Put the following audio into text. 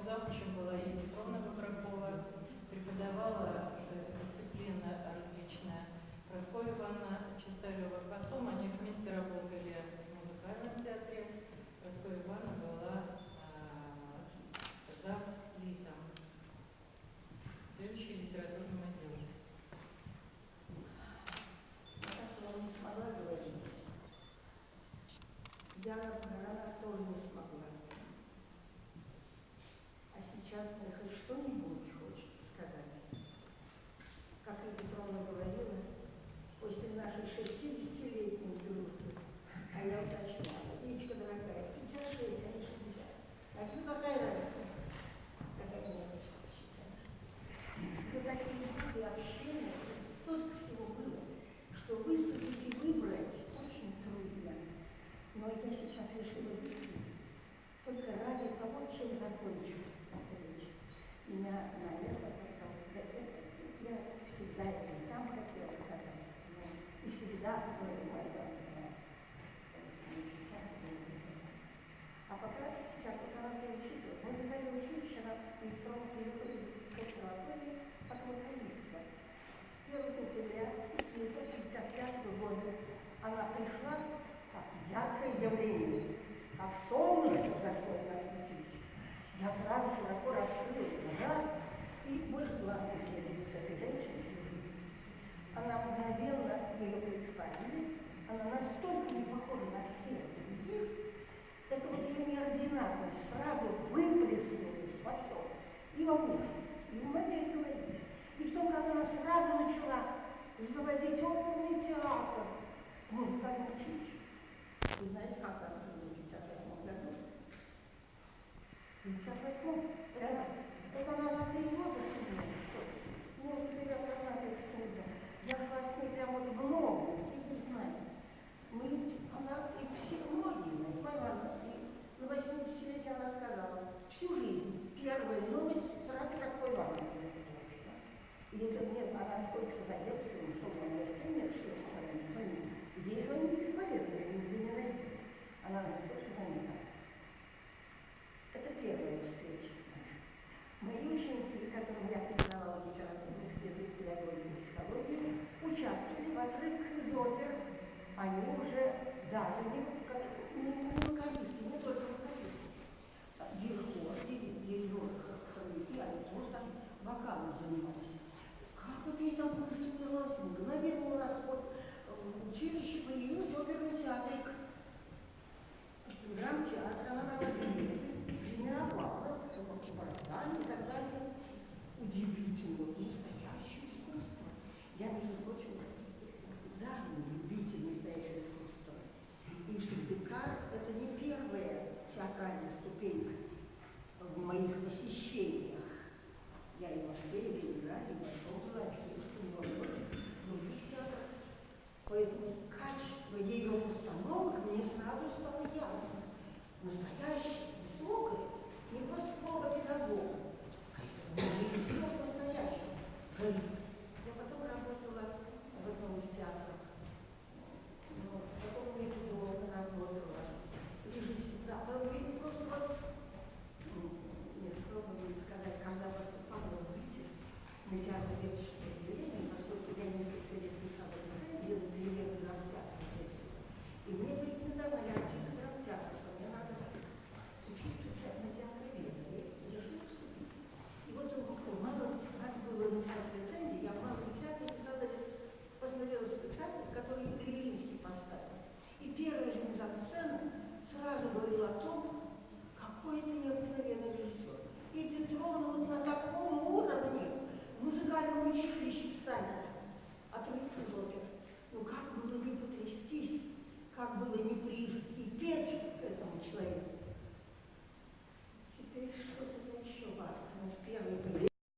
завучем была Ева Петровна Выбракова, преподавала дисциплины различные Прасковья Ивановна Чистарева. Потом они вместе работали в музыкальном театре. Прасковья Ивановна была завлитом, заведующей литературным отделом. Я не смогла говорить. Я на ранах тоже не смогла. А сейчас мне хоть что-нибудь хочется сказать. Как и Петровна говорила, после нашей 60-летней дружбы, а я уточняла, Ичка, дорогая, 56, а не 60. А ну какая разница? Какая мелочь считаешь? Но такие годы общения, столько всего было, что выступить и выбрать очень трудно. Но я сейчас решила выступить только ради того, чем закончу эту речь. Меня на это, я всегда это там хотела сказать, и всегда говорила об этом. А пока сейчас надо учиться. Мы говорили учиться и в том работе от вокалиста. 1 сентября 1955 года она пришла как яркое явление, как солнышко зашло на училище. Я сразу широко раскрыла глаза и больше глаз не следила с этой женщиной. Она мгновенно ее представили, она настолько не похожа на всех других. Это вот ее неординарность сразу выплеснулась во всем. И во внешности, и в манере говорить. И в том, как она сразу начала заводить оперный театр в музыкальном училище. Вы знаете, как она было в 1958 году? В 1958? Это она на 3 года сумела, что ли? Ну, теперь я сравниваю с трудом. Я шла с ней прямо вот в ногу, и не знаю. Она и все многие знают, Ивановна, и на 80-летие она сказала, всю жизнь первая новость сразу Прасковья Ивановна. И если нет, она сколько зайдет, что она нет, что она не ей звонить бесполезно, я нигде не найду. Она настолько занята. Это первая встреча. Мои ученики, которым я преподавала литературу, язык, педагогику и психологию, участвовали в отрывках из опер. Они уже даже не вокалисты, не только вокалисты. Дирижер, хроники, они тоже там вокалом занимались. Как вот ей там выступилось? Мгновенно у нас вот в училище появился оперный театрик. Драмтеатр, она брала билеты, тренировала, бородами и так далее. Удивительно, настоящее искусство. Я, между прочим, давний любитель настоящего искусства. И Сыктывкар – это не первая театральная ступенька в моих посещениях. Я и в Москве, и в Ленинграде, и в Большом Архивском, и в других театрах. Поэтому качество ее постановок мне сразу стало ясно. Настоящее, высокое, не просто педагог, а это режиссер настоящий. Я потом работала в одном из театров. Потом мне Петровна работала. Режиссер, да, просто вот, нескромно будет сказать, когда поступала в ГИТИС на театр-леточное отделение, поскольку я несколько лет писала рецензии, например, из драмтеатра. И мне порекомендовали артисты драмтеатра, что мне надо учиться на театроведе. Я решила поступить. И вот мало надо было написать рецензии, я в малом театре писала, посмотрела спектакль, который Игорь Ильинский поставил. И первая же мизансцена сразу говорила о том, какой это необыкновенный режиссер. И Петровна вот на таком уровне в музыкальном училище станет отрывок из опер. Ну как было не потрястись, как было не